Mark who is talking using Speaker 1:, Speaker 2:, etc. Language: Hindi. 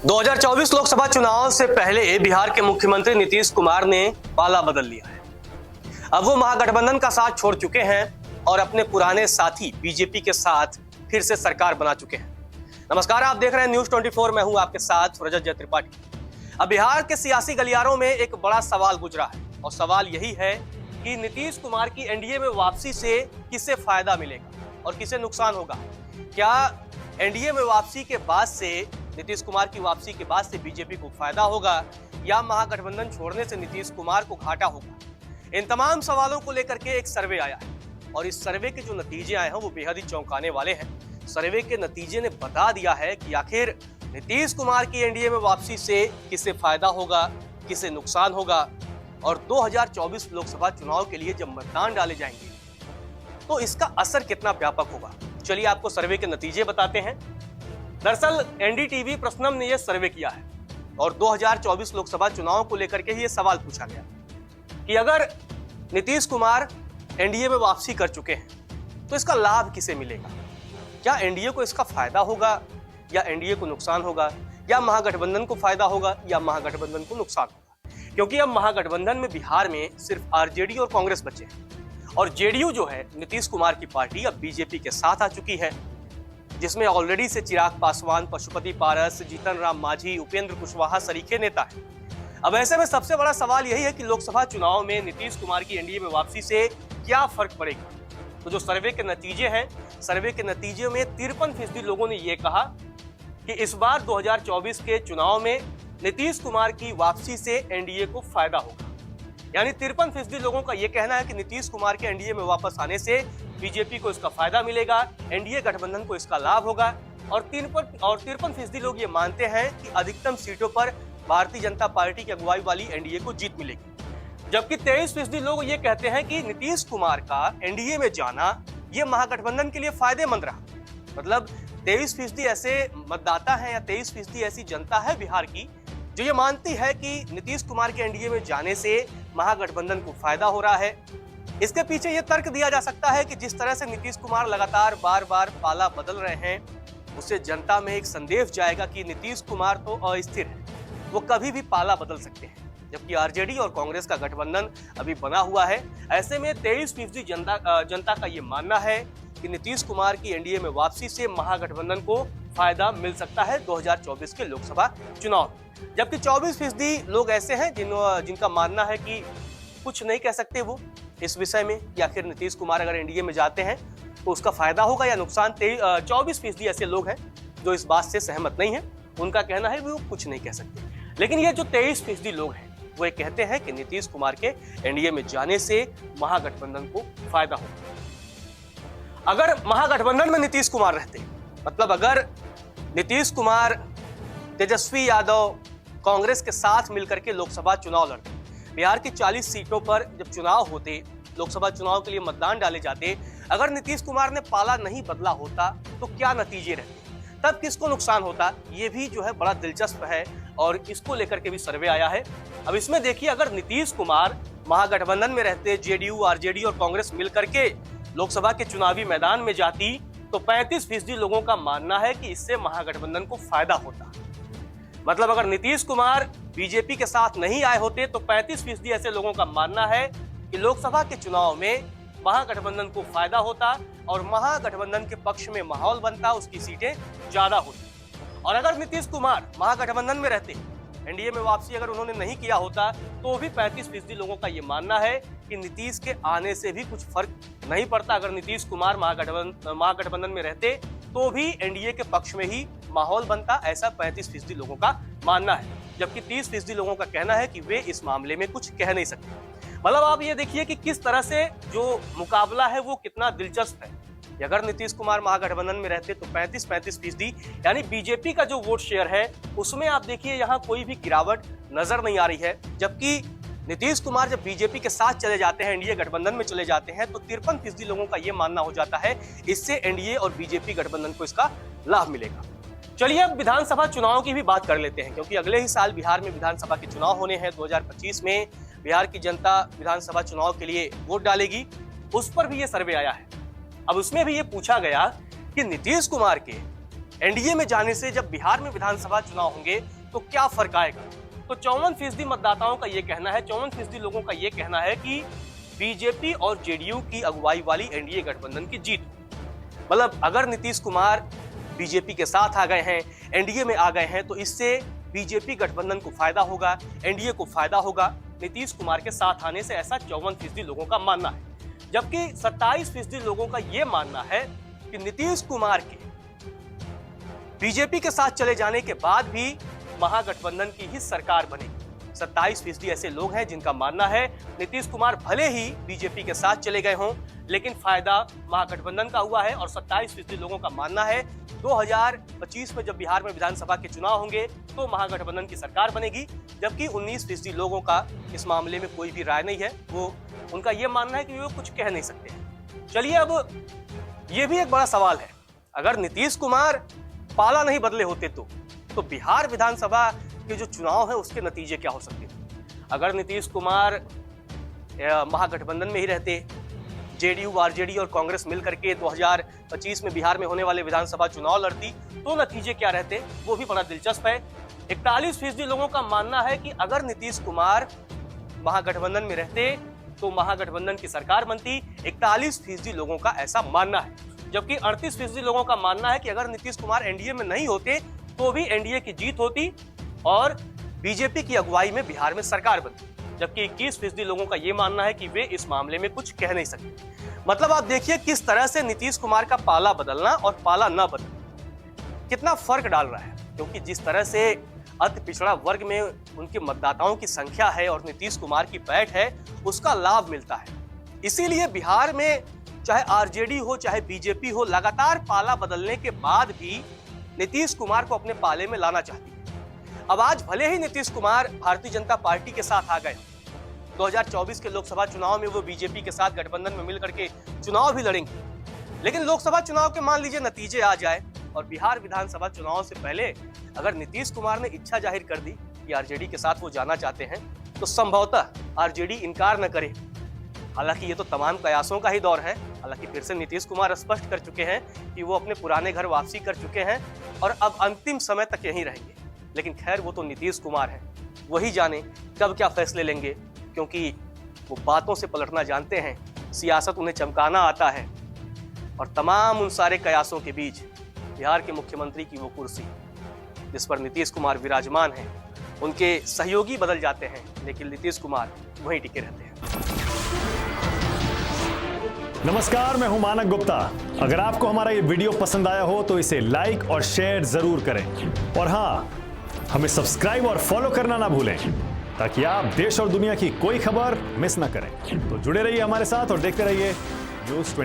Speaker 1: 2024 लोकसभा चुनाव से पहले बिहार के मुख्यमंत्री नीतीश कुमार ने पाला बदल लिया है। अब वो महागठबंधन का साथ छोड़ चुके हैं और अपने पुराने साथी बीजेपी के साथ फिर से सरकार बना चुके हैं। नमस्कार, आप देख रहे हैं न्यूज 24। मैं हूं आपके साथ रजत त्रिपाठी। अब बिहार के सियासी गलियारों में एक बड़ा सवाल गुजरा है और सवाल यही है कि नीतीश कुमार की एनडीए में वापसी से किसे फायदा मिलेगा और किसे नुकसान होगा। क्या एनडीए में वापसी के बाद से, नीतीश कुमार की वापसी के बाद से बीजेपी को फायदा होगा या महागठबंधन छोड़ने से नीतीश कुमार को घाटा होगा। इन तमाम सवालों को लेकर के एक सर्वे आया है और इस सर्वे के जो नतीजे आए हैं वो बेहद ही चौंकाने वाले हैं। सर्वे के नतीजे ने बता दिया है कि आखिर नीतीश कुमार की एनडीए में वापसी से किसे फायदा होगा, किसे नुकसान होगा। और 2024 लोकसभा चुनाव के लिए जब मतदान डाले जाएंगे तो इसका असर कितना व्यापक होगा। चलिए आपको सर्वे के नतीजे बताते हैं। दरअसल एनडीटीवी प्रश्नम ने यह सर्वे किया है और 2024 लोकसभा चुनाव को लेकर के ये सवाल पूछा गया कि अगर नीतीश कुमार एनडीए में वापसी कर चुके हैं तो इसका लाभ किसे मिलेगा। क्या एनडीए को इसका फायदा होगा या एनडीए को नुकसान होगा, या महागठबंधन को फायदा होगा या महागठबंधन को नुकसान होगा। क्योंकि अब महागठबंधन में बिहार में सिर्फ आरजेडी और कांग्रेस बचे हैं और जेडीयू जो है नीतीश कुमार की पार्टी अब बीजेपी के साथ आ चुकी है, जिसमें ऑलरेडी से चिराग पासवान, पशुपति पारस, जीतन राम मांझी, उपेंद्र कुशवाहा सरीखे नेता हैं। अब ऐसे में सबसे बड़ा सवाल यही है कि लोकसभा चुनाव में नीतीश कुमार की एनडीए में वापसी से क्या फर्क पड़ेगा। तो जो सर्वे के नतीजे हैं, सर्वे के नतीजे में 53% लोगों ने यह कहा कि इस बार 2024 के चुनाव में नीतीश कुमार की वापसी से एनडीए को फायदा होगा। यानी 53% लोगों का यह कहना है कि नीतीश कुमार के एनडीए में वापस आने से बीजेपी को इसका फायदा मिलेगा, एनडीए गठबंधन को इसका लाभ होगा। और 53% लोग ये मानते हैं कि अधिकतम सीटों पर भारतीय जनता पार्टी की अगुवाई वाली एनडीए को जीत मिलेगी। जबकि 23% लोग ये कहते हैं कि नीतीश कुमार का एनडीए में जाना ये महागठबंधन के लिए फायदेमंद रहा। मतलब 23% ऐसे मतदाता हैं या 23% ऐसी जनता है बिहार की जो ये मानती है कि नीतीश कुमार के एनडीए में जाने से महागठबंधन को फायदा हो रहा है। इसके पीछे ये तर्क दिया जा सकता है कि जिस तरह से नीतीश कुमार लगातार बार बार पाला बदल रहे हैं, उससे जनता में एक संदेश जाएगा कि नीतीश कुमार तो अस्थिर है, वो कभी भी पाला बदल सकते हैं। जबकि आरजेडी और कांग्रेस का गठबंधन अभी बना हुआ है। ऐसे में 23% जनता का ये मानना है कि नीतीश कुमार की एनडीए में वापसी से महागठबंधन को फायदा मिल सकता है 2024 के लोकसभा चुनाव। जबकि 24% लोग ऐसे हैं जिनका मानना है कि कुछ नहीं कह सकते वो इस विषय में, या फिर नीतीश कुमार अगर एनडीए में जाते हैं तो उसका फायदा होगा या नुकसान। 24% ऐसे लोग हैं जो इस बात से सहमत नहीं है, उनका कहना है वो कुछ नहीं कह सकते। लेकिन ये जो 23% लोग हैं वो ये कहते हैं कि नीतीश कुमार के एनडीए में जाने से महागठबंधन को फायदा होगा। अगर महागठबंधन में नीतीश कुमार रहते, मतलब अगर नीतीश कुमार, तेजस्वी यादव कांग्रेस के साथ मिलकर के लोकसभा चुनाव लड़ते, बिहार की 40 सीटों पर जब चुनाव होते, लोकसभा चुनाव के लिए मतदान डाले जाते, अगर नीतीश कुमार ने पाला नहीं बदला होता तो क्या नतीजे रहते, तब किसको नुकसान होता, ये भी जो है बड़ा दिलचस्प है और इसको लेकर के भी सर्वे आया है। अब इसमें देखिए, अगर नीतीश कुमार महागठबंधन में रहते, जेडीयू, आरजेडी और कांग्रेस मिलकर के लोकसभा के चुनावी मैदान में जाती तो 35% लोगों का मानना है कि इससे महागठबंधन को फायदा होता। मतलब अगर नीतीश कुमार बीजेपी के साथ नहीं आए होते तो 35% ऐसे लोगों का मानना है कि लोकसभा के चुनाव में महागठबंधन को फायदा होता और महागठबंधन के पक्ष में माहौल बनता, उसकी सीटें ज्यादा होती। और अगर नीतीश कुमार महागठबंधन में रहते, एनडीए में वापसी अगर उन्होंने नहीं किया होता तो भी 35% लोगों का ये मानना है कि नीतीश के आने से भी कुछ फर्क नहीं पड़ता। अगर नीतीश कुमार महागठबंधन में रहते तो भी एनडीए के पक्ष में ही माहौल बनता, ऐसा 35% लोगों का मानना है। जबकि 30% लोगों का कहना है कि वे इस मामले में कुछ कह नहीं सकते। मतलब आप ये देखिए कि किस तरह से जो मुकाबला है वो कितना दिलचस्प है। अगर नीतीश कुमार महागठबंधन में रहते तो 35% यानी बीजेपी का जो वोट शेयर है उसमें आप देखिए यहाँ कोई भी गिरावट नजर नहीं आ रही है। जबकि नीतीश कुमार जब बीजेपी के साथ चले जाते हैं, एनडीए गठबंधन में चले जाते हैं, तो 53% लोगों का ये मानना हो जाता है इससे एनडीए और बीजेपी गठबंधन को इसका लाभ मिलेगा। चलिए अब विधानसभा चुनाव की भी बात कर लेते हैं, क्योंकि अगले ही साल बिहार में विधानसभा के चुनाव होने हैं। 2025 में बिहार की जनता विधानसभा चुनाव के लिए वोट डालेगी, उस पर भी ये सर्वे आया है। अब उसमें भी ये पूछा गया कि नीतीश कुमार के एनडीए में जाने से जब बिहार में विधानसभा चुनाव होंगे तो क्या फर्क आएगा? तो 54% मतदाताओं का यह कहना है, 54% लोगों का यह कहना है कि बीजेपी और जेडीयू की अगुवाई वाली एनडीए गठबंधन की जीत। मतलब अगर नीतीश कुमार बीजेपी के साथ आ गए हैं, एनडीए में आ गए हैं, तो इससे बीजेपी गठबंधन को फायदा होगा, एनडीए को फायदा होगा नीतीश कुमार के साथ आने से, ऐसा 54% लोगों का मानना है। जबकि 27% लोगों का यह मानना है कि नीतीश कुमार के बीजेपी के साथ चले जाने के बाद भी महागठबंधन की ही सरकार बनेगी। 27% ऐसे लोग हैं जिनका मानना है नीतीश कुमार भले ही बीजेपी के साथ चले गए हों, लेकिन फायदा महागठबंधन का हुआ है। और 27% लोगों का मानना है 2025 में जब बिहार में विधानसभा के चुनाव होंगे तो महागठबंधन की सरकार बनेगी। जबकि 19% लोगों का इस मामले में कोई भी राय नहीं है, वो उनका यह मानना है कि वो कुछ कह नहीं सकते। चलिए, अब ये भी एक बड़ा सवाल है, अगर नीतीश कुमार पाला नहीं बदले होते तो बिहार विधानसभा के जो चुनाव है उसके नतीजे क्या हो सकते थे? अगर नीतीश कुमार महागठबंधन में ही रहते, जेडीयू, आरजेडी और कांग्रेस मिलकर के 2025 में बिहार में होने वाले विधानसभा चुनाव लड़ती तो नतीजे क्या रहते, वो भी बड़ा दिलचस्प है। 41% लोगों का मानना है कि अगर नीतीश कुमार महागठबंधन में रहते तो महागठबंधन की सरकार बनती। 41% लोगों का ऐसा मानना है। जबकि 38% लोगों का मानना है कि अगर नीतीश कुमार एनडीए में नहीं होते तो भी एनडीए की जीत होती और बीजेपी की अगुवाई में बिहार में सरकार बनती। जबकि 21% लोगों का यह मानना है कि वे इस मामले में कुछ कह नहीं सकते। मतलब आप देखिए किस तरह से नीतीश कुमार का पाला बदलना और पाला न बदलना कितना फर्क डाल रहा है, क्योंकि जिस तरह से अति पिछड़ा वर्ग में उनके मतदाताओं की संख्या है और नीतीश कुमार की पैठ है, उसका लाभ मिलता है। इसीलिए बिहार में चाहे आरजेडी हो चाहे बीजेपी हो, लगातार पाला बदलने के बाद भी नीतीश कुमार को अपने पाले में लाना चाहती है। अब आज भले ही नीतीश कुमार भारतीय जनता पार्टी के साथ आ गए, 2024 के लोकसभा चुनाव में वो बीजेपी के साथ गठबंधन में मिलकर के चुनाव भी लड़ेंगे, लेकिन लोकसभा चुनाव के मान लीजिए नतीजे आ जाए और बिहार विधानसभा चुनाव से पहले अगर नीतीश कुमार ने इच्छा जाहिर कर दी कि आरजेडी के साथ वो जाना चाहते हैं, तो संभवतः आरजेडी इनकार न करे। हालांकि ये तो तमाम कयासों का ही दौर है। हालांकि फिर से नीतीश कुमार स्पष्ट कर चुके हैं कि वो अपने पुराने घर वापसी कर चुके हैं और अब अंतिम समय तक यहीं रहेंगे। लेकिन खैर, वो तो नीतीश कुमार हैं, वही जाने कब क्या फैसले लेंगे, क्योंकि वो बातों से पलटना जानते हैं, सियासत उन्हें चमकाना आता है। और तमाम उन सारे कयासों के बीच बिहार के मुख्यमंत्री की वो कुर्सी जिस पर नीतीश कुमार विराजमान हैं, उनके सहयोगी बदल जाते हैं, लेकिन नीतीश कुमार वहीं टिके रहते हैं।
Speaker 2: नमस्कार, मैं हूं मानक गुप्ता। अगर आपको हमारा ये वीडियो पसंद आया हो तो इसे लाइक और शेयर जरूर करें। और हाँ, हमें सब्सक्राइब और फॉलो करना ना भूलें ताकि आप देश और दुनिया की कोई खबर मिस ना करें। तो जुड़े रहिए हमारे साथ और देखते रहिए न्यूज़ 24।